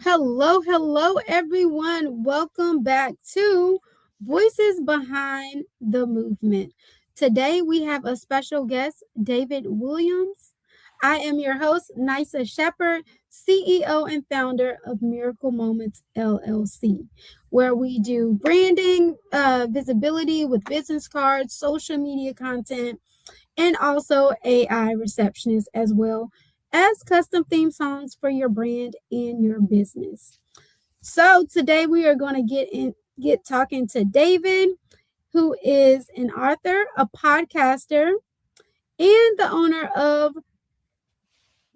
Hello, everyone. Welcome back to Voices Behind the Movement. Today we have a special guest, David Williams. I am your host, Nisa Shepherd, CEO and founder of Miracle Moments LLC, where we do branding, visibility with business cards, social media content, and also AI receptionist as well as custom theme songs for your brand and your business. So today we are going to get talking to David, who is an author, a podcaster, and the owner of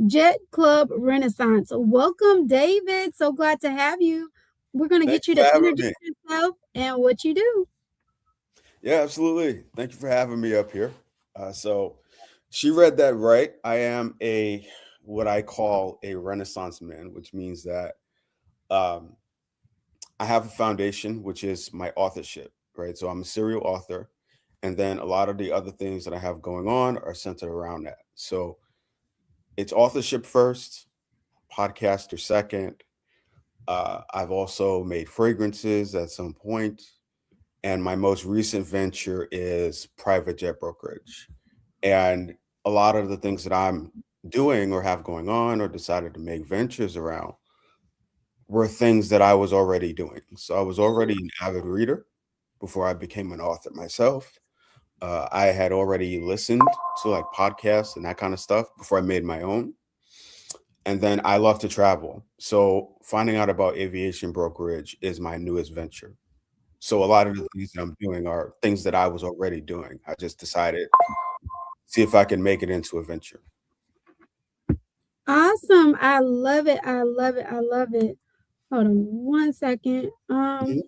Jet Club Renaissance. Welcome, David. So glad to have you. We're going to Thank get you you for to having introduce me. yourself and what you do. Yeah, absolutely. Thank you for having me up here. So she read that right. I am a what I call a Renaissance man, which means that um, I have a foundation, which is my authorship, right? So I'm a serial author, and then a lot of the other things that I have going on are centered around that. So it's authorship first, podcaster second. I've also made fragrances at some point. And my most recent venture is private jet brokerage. And a lot of the things that I'm doing or have going on or decided to make ventures around were things that I was already doing. So I was already an avid reader before I became an author myself. I had already listened to like podcasts and that kind of stuff before I made my own. And then I love to travel. So finding out about aviation brokerage is my newest venture. So a lot of the things that I'm doing are things that I was already doing. I just decided see if I can make it into a venture. Awesome. I love it. I love it. I love it. Hold on one second. Mhm.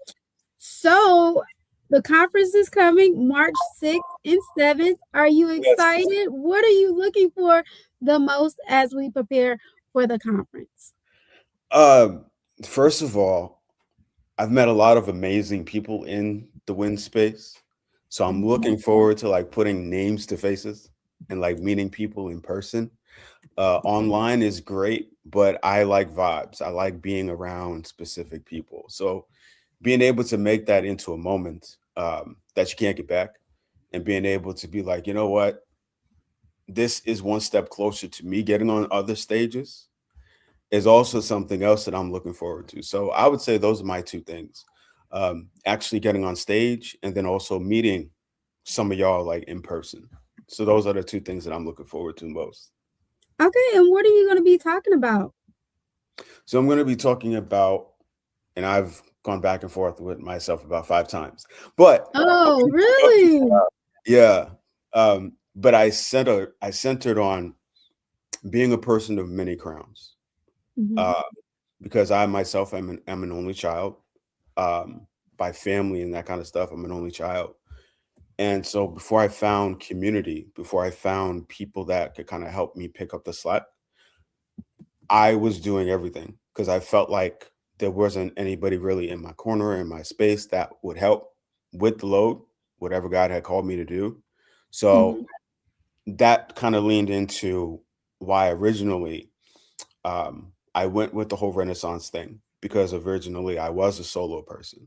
So the conference is coming March 6th and 7th. Are you Yes. excited? What are you looking for the most as we prepare for the conference? Um, First of all, I've met a lot of amazing people in the wind space. So I'm Mhm. looking forward to like putting names to faces and like meeting people in person. Online is great, but I like vibes. I like being around specific people. So being able to make that into a moment that you can't get back and being able to be like, you know what, this is one step closer to me getting on other stages is also something else that I'm looking forward to. So I would say those are my two things. Actually getting on stage and then also meeting some of y'all like in person. So those are the two things that I'm looking forward to most. Okay, and what are you going to be talking about? So I'm going to be talking about, and I've gone back and forth with myself about 5 times, but I'm Oh, gonna be talking really? about, yeah. But I centered on being a person of many crowns. Mhm. Uh, because I myself am an only child, um, by family and that kind of stuff. I'm an only child. And so before I found community, before I found people that could kind of help me pick up the slack, I was doing everything because I felt like there wasn't anybody really in my corner, in my space that would help with the load, whatever God had called me to do. So Mhm. that kind of leaned into why originally I went with the whole Renaissance thing because originally I was a solo person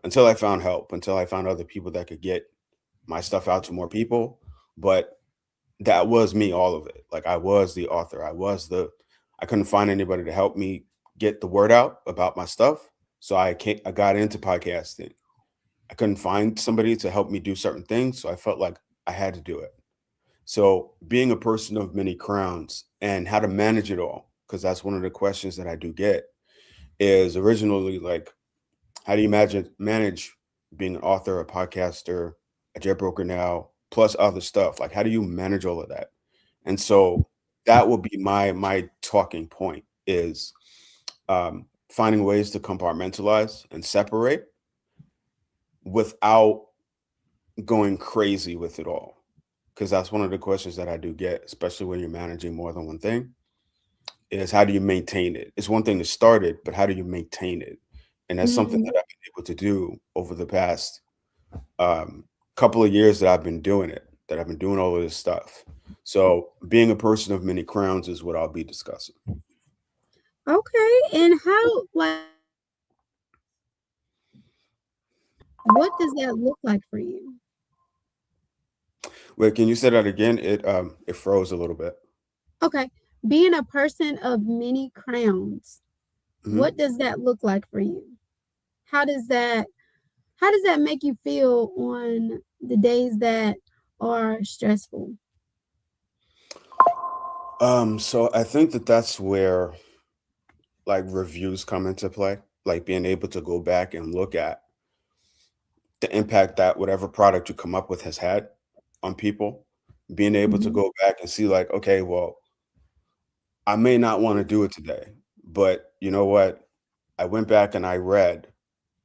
until I found help, until I found other people that could get my stuff out to more people. But that was me, all of it. Like I was the author. I couldn't find anybody to help me get the word out about my stuff. So I got into podcasting. I couldn't find somebody to help me do certain things. So I felt like I had to do it. So being a person of many crowns and how to manage it all, because that's one of the questions that I do get, is originally like, how do you manage being an author, a podcaster, a jet broker now, plus other stuff? Like, how do you manage all of that? And so that will be my talking point is finding ways to compartmentalize and separate without going crazy with it all. Because that's one of the questions that I do get, especially when you're managing more than one thing, is how do you maintain it? It's one thing to start it, but how do you maintain it? And that's something Mhm. that I've been able to do over the past um, couple of years that I've been doing it, that I've been doing all of this stuff. So being a person of many crowns is what I'll be discussing. Okay. And how, like, what does that look like for you? Wait, can you say that again? It froze a little bit. Okay. Being a person of many crowns, Hmm. what does that look like for you? How does that how does that make you feel on the days that are stressful? So I think that that's where like reviews come into play, like being able to go back and look at the impact that whatever product you come up with has had on people, being able to Mhm. go back and see like, okay, well, I may not want to do it today, but you know what? I went back and I read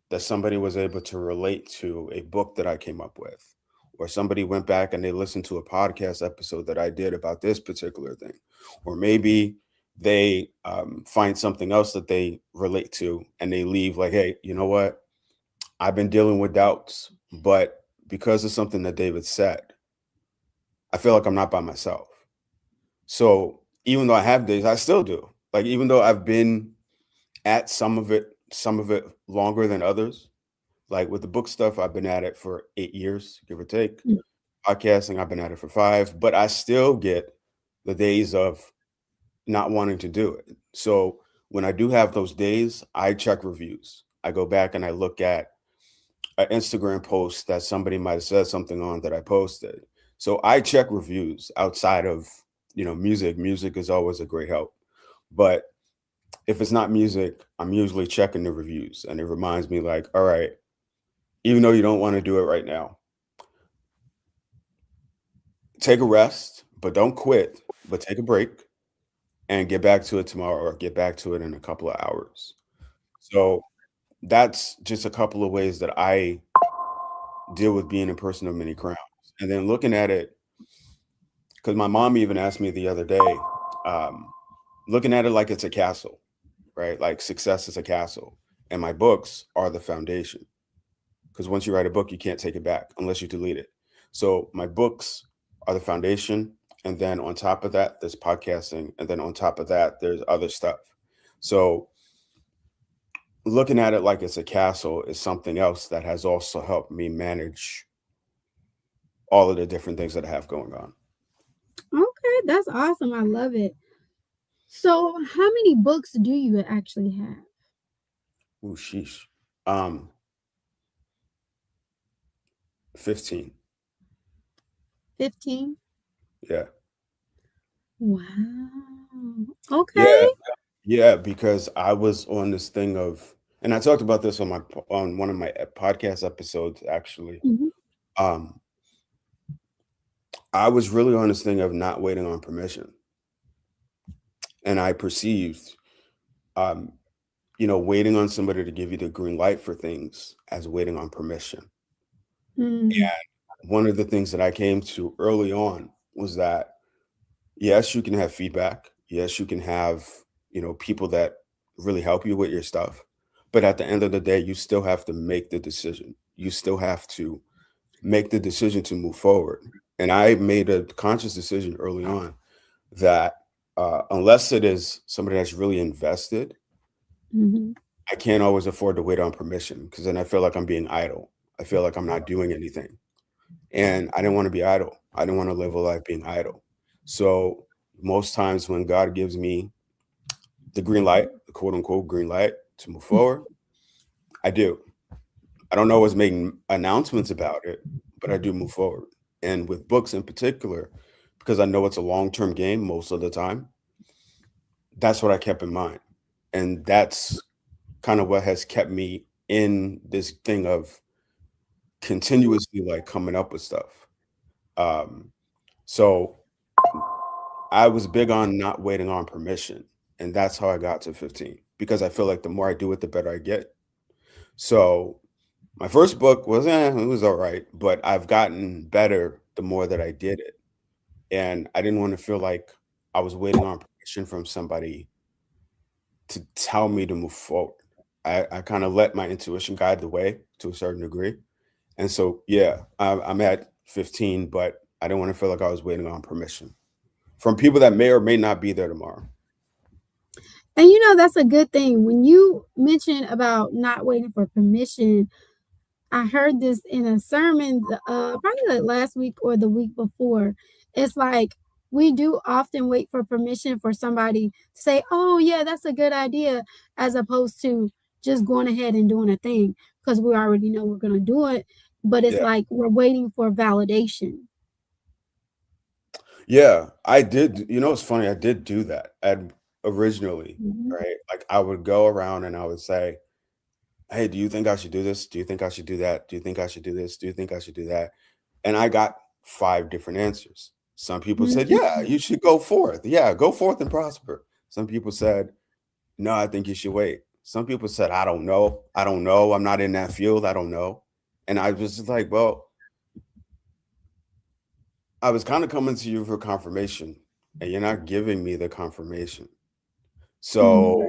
that somebody was able to relate to a book that I came up with, or somebody went back and they listened to a podcast episode that I did about this particular thing, or maybe they find something else that they relate to and they leave like, hey, you know what? I've been dealing with doubts, but because of something that David said, I feel like I'm not by myself. So even though I have days, I still do. Like even though I've been at some of it longer than others. Like with the book stuff, I've been at it for 8 years, give or take. Mm. Podcasting, I've been at it for 5, but I still get the days of not wanting to do it. So when I do have those days, I check reviews. I go back and I look at an Instagram post that somebody might have said something on that I posted. So I check reviews outside of, music. Music is always a great help. But if it's not music, I'm usually checking the reviews and it reminds me like, all right, even though you don't want to do it right now, take a rest, but don't quit, but take a break and get back to it tomorrow or get back to it in a couple of hours. So that's just a couple of ways that I deal with being a person of many crowns. And then looking at it, because my mom even asked me the other day, um, looking at it like it's a castle, right? Like success is a castle. And my books are the foundation. Because once you write a book, you can't take it back unless you delete it. So my books are the foundation. And then on top of that, there's podcasting. And then on top of that, there's other stuff. So looking at it like it's a castle is something else that has also helped me manage all of the different things that I have going on. Okay, that's awesome. I love it. So, how many books do you actually have? Ooh, sheesh. Um, 15. 15? Yeah. Wow. Yeah. Okay. Yeah. Because I was on this thing of, and I talked about this on on one of my podcast episodes, actually. Mhm. Um, I was really on this thing of not waiting on permission. And I perceived, um, waiting on somebody to give you the green light for things as waiting on permission. Mm. One of the things that I came to early on was that, yes, you can have feedback. Yes, you can have, people that really help you with your stuff. But at the end of the day, you still have to make the decision. You still have to make the decision to move forward. And I made a conscious decision early on that unless it is somebody that's really invested, Mhm. I can't always afford to wait on permission because then I feel like I'm being idle. I feel like I'm not doing anything. And I didn't want to be idle. I didn't want to live a life being idle. So most times when God gives me the green light, the quote unquote green light to move forward, I do. I don't always make announcements about it, but I do move forward. And with books in particular, because I know it's a long term game most of the time, that's what I kept in mind. And that's kind of what has kept me in this thing of continuously like coming up with stuff. Um, so I was big on not waiting on permission. And that's how I got to 15 because I feel like the more I do it, the better I get. So my first book was, it was all right, but I've gotten better the more that I did it. And I didn't want to feel like I was waiting on permission from somebody to tell me to move forward. I kind of let my intuition guide the way to a certain degree. And so, yeah, I'm at 15, but I didn't want to feel like I was waiting on permission from people that may or may not be there tomorrow. And that's a good thing. When you mentioned about not waiting for permission, I heard this in a sermon, probably like last week or the week before. It's like we do often wait for permission for somebody to say, "Oh, yeah, that's a good idea," as opposed to just going ahead and doing a thing because we already know we're going to do it. But it's Yeah. like we're waiting for validation. Yeah, I did. You know, it's funny. I did do that originally, Mhm. right? Like I would go around and I would say, "Hey, do you think I should do this? Do you think I should do that? Do you think I should do this? Do you think I should do that?" And I got 5 different answers. Some people said, "Yeah, Mhm. you should go forth. Yeah, go forth and prosper." Some people said, "No, I think you should wait." Some people said, "I don't know. I don't know. I'm not in that field. I don't know." And I was just like, "Well, I was kind of coming to you for confirmation, and you're not giving me the confirmation. Mhm. So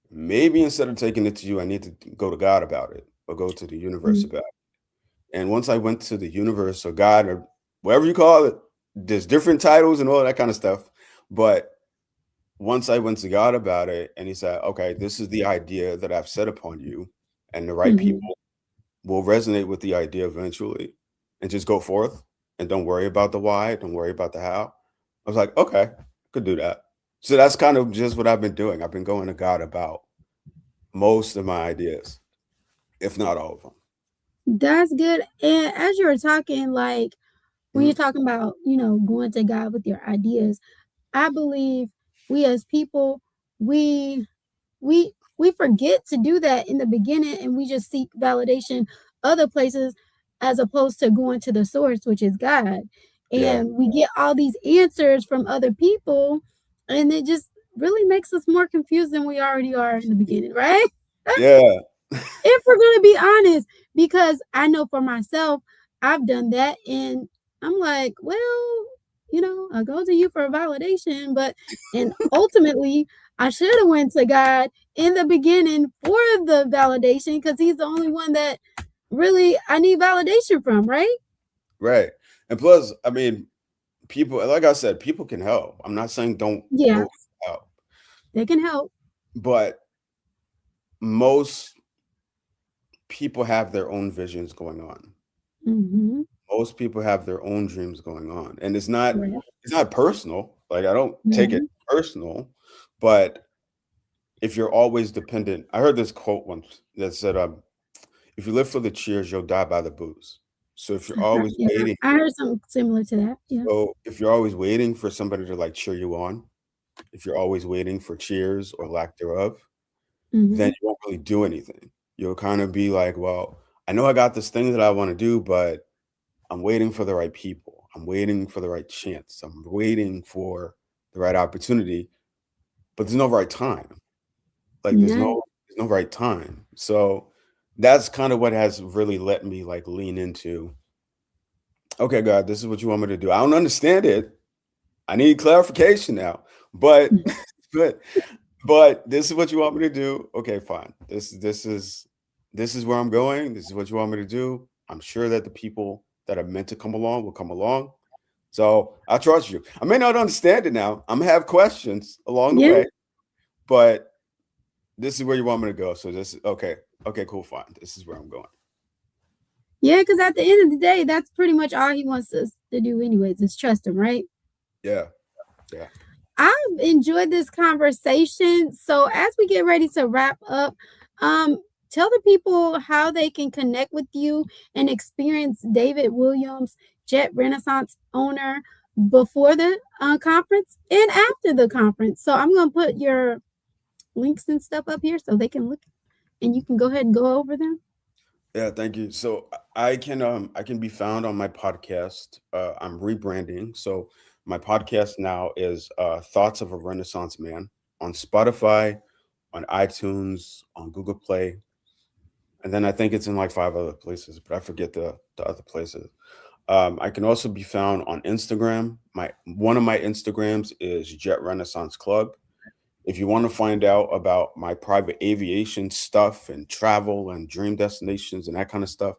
maybe instead of taking it to you, I need to go to God about it or go to the universe Mhm. about it." And once I went to the universe or God or whatever you call it, there's different titles and all that kind of stuff. But once I went to God about it and he said, "Okay, this is the idea that I've set upon you, and the right Mhm. people will resonate with the idea eventually, and just go forth and don't worry about the why, don't worry about the how." I was like, "Okay, could do that." So that's kind of just what I've been doing. I've been going to God about most of my ideas, if not all of them. That's good. And as you were talking, like when you're Mhm. talking about, going to God with your ideas, I believe we as people, we we forget to do that in the beginning and we just seek validation other places as opposed to going to the source, which is God. Yeah, And we get all these answers from other people and it just really makes us more confused than we already are in the beginning, right? yeah, If we're gonna be honest, because I know for myself, I've done that and I'm like, well, I go to you for validation, but and ultimately I should have went to God in the beginning for the validation because he's the only one that really I need validation from, right? right. And plus, I mean, people, like I said, people can help. I'm not saying don't Yeah, go help, they can help. but most people have their own visions going on. Mhm. Most people have their own dreams going on, and it's not personal. Like I don't take it Mhm. personal, but if you're always dependent, I heard this quote once that said, "If you live for the cheers, you'll die by the booze." So if you're always Yeah, waiting, I heard something similar to that. Yeah. so if you're always waiting for somebody to like cheer you on, if you're always waiting for cheers or lack thereof, then Mhm. you won't really do anything. You'll kind of be like, "Well, I know I got this thing that I want to do, but I'm waiting for the right people. I'm waiting for the right chance. I'm waiting for the right opportunity, but there's no right time. Like No. there's no right time." So that's kind of what has really let me like lean into, "Okay, God, this is what you want me to do. I don't understand it. I need clarification now. But but but this is what you want me to do. Okay, fine. This is where I'm going. This is what you want me to do. I'm sure that the people that are meant to come along will come along. So I trust you. I may not understand it now. I'm gonna have questions along the Yeah. way, but this is where you want me to go. So this is okay. Okay, cool, fine. This is where I'm going." Yeah, because at the end of the day, that's pretty much all he wants us to do anyways, is trust him, right? Yeah, yeah, I've enjoyed this conversation. So as we get ready to wrap up, um, tell the people how they can connect with you and experience David Williams, Jet Renaissance owner, before the conference and after the conference. So I'm gonna put your links and stuff up here so they can look and you can go ahead and go over them. yeah. Thank you. So I can be found on my podcast. I'm rebranding. So my podcast now is Thoughts of a Renaissance Man on Spotify, on iTunes, on Google Play, and then I think it's in like 5 other places, but I forget the other places. I can also be found on Instagram. My One of my Instagrams is Jet Renaissance Club. If you want to find out about my private aviation stuff and travel and dream destinations and that kind of stuff,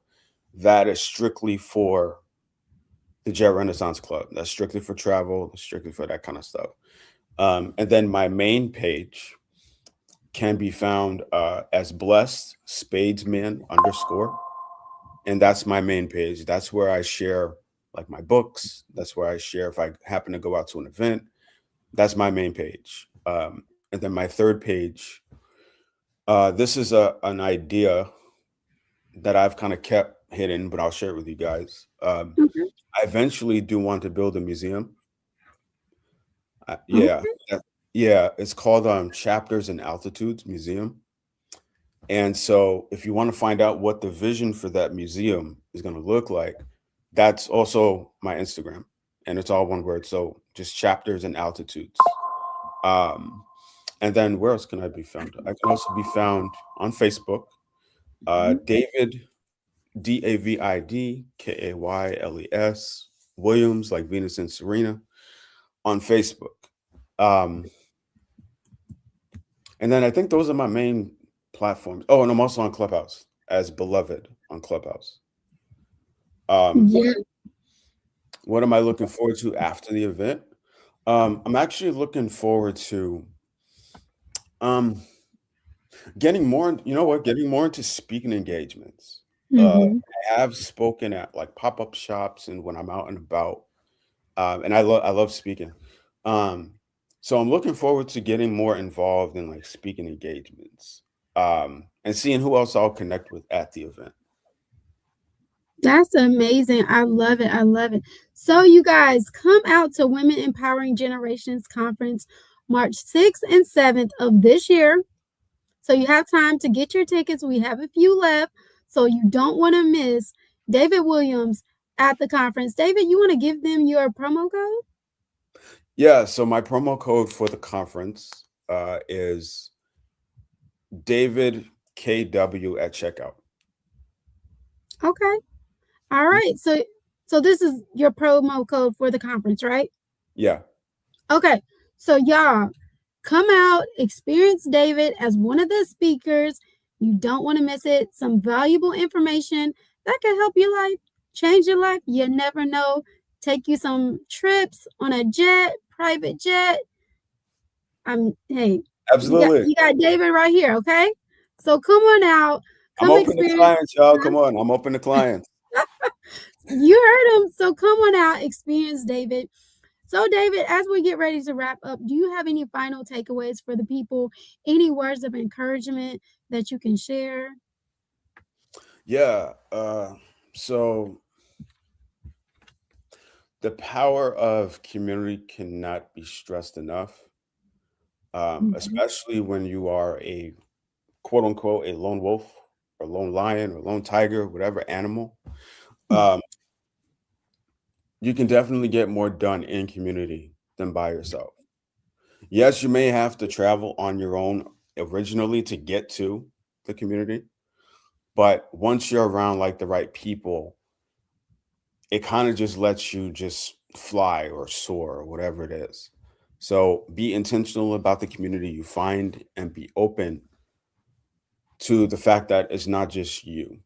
that is strictly for the Jet Renaissance Club. That's strictly for travel. That's strictly for that kind of stuff. And then my main page. can be found as blessed spadesman underscore. And that's my main page. That's where I share like my books. That's where I share if I happen to go out to an event. That's my main page. And then my third page, this is an idea that I've kind of kept hidden, but I'll share it with you guys. Okay. I eventually do want to build a museum. Yeah, Okay. yeah, it's called Chapters and Altitudes Museum. And so, if you want to find out what the vision for that museum is going to look like, that's also my Instagram, and it's all one word. So, just Chapters and Altitudes. Um, and then, where else can I be found? I can also be found on Facebook, David DAVID KAYLES Williams, like Venus and Serena, on Facebook. Um, and then I think those are my main platforms. Oh, and I'm also on Clubhouse as Beloved on Clubhouse. Um, Yeah. what am I looking forward to after the event? I'm actually looking forward to um, getting more. You know what? Getting more into speaking engagements. Mm-hmm. I have spoken at like pop up shops and when I'm out and about, and I love speaking. Um, so I'm looking forward to getting more involved in like speaking engagements, and seeing who else I'll connect with at the event. That's amazing. I love it. I love it. So, you guys, come out to Women Empowering Generations Conference March 6th and 7th of this year. So, you have time to get your tickets. We have a few left. So, you don't want to miss David Williams at the conference. David, you want to give them your promo code? Yeah. So my promo code for the conference is David KW at checkout. Okay. All right. So this is your promo code for the conference, right? Yeah. Okay. So y'all come out, experience David as one of the speakers. You don't want to miss it. Some valuable information that can help your life, change your life. You never know. Take you some trips on a jet, private jet. Hey, Absolutely. you got David right here, okay? So come on out, I'm come open to experience. clients, y'all. Come on. I'm open to clients. You heard him. So come on out, experience David. So, David, as we get ready to wrap up, do you have any final takeaways for the people? Any words of encouragement that you can share? Yeah. So the power of community cannot be stressed enough, Mhm. especially when you are a quote unquote a lone wolf or lone lion or lone tiger, whatever animal. Um, you can definitely get more done in community than by yourself. Yes, you may have to travel on your own originally to get to the community, but once you're around like the right people, it kind of just lets you just fly or soar or whatever it is. So be intentional about the community you find and be open to the fact that it's not just you,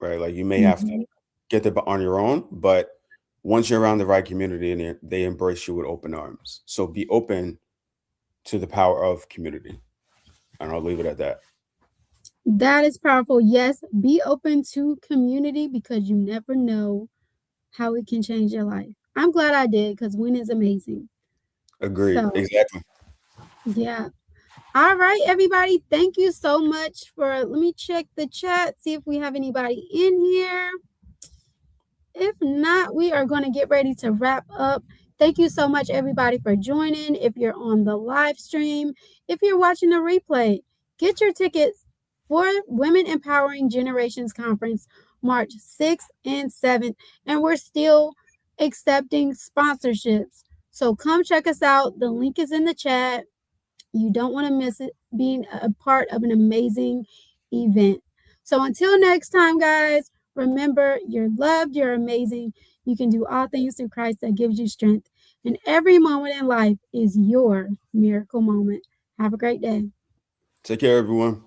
right? Like you may have to Mhm. get there on your own, but once you're around the right community and they embrace you with open arms. So be open to the power of community. And I'll leave it at that. That is powerful. Yes, be open to community because you never know how it can change your life. I'm glad I did because WIN is amazing. Agreed. So, Exactly. yeah. All right, everybody. Thank you so much for. Let me check the chat, see if we have anybody in here. If not, we are going to get ready to wrap up. Thank you so much, everybody, for joining. If you're on the live stream, if you're watching the replay, get your tickets for Women Empowering Generations Conference, March 6th and 7th. And we're still accepting sponsorships. So come check us out. The link is in the chat. You don't want to miss it being a part of an amazing event. So until next time, guys, remember you're loved, you're amazing. You can do all things through Christ that gives you strength. And every moment in life is your miracle moment. Have a great day. Take care, everyone.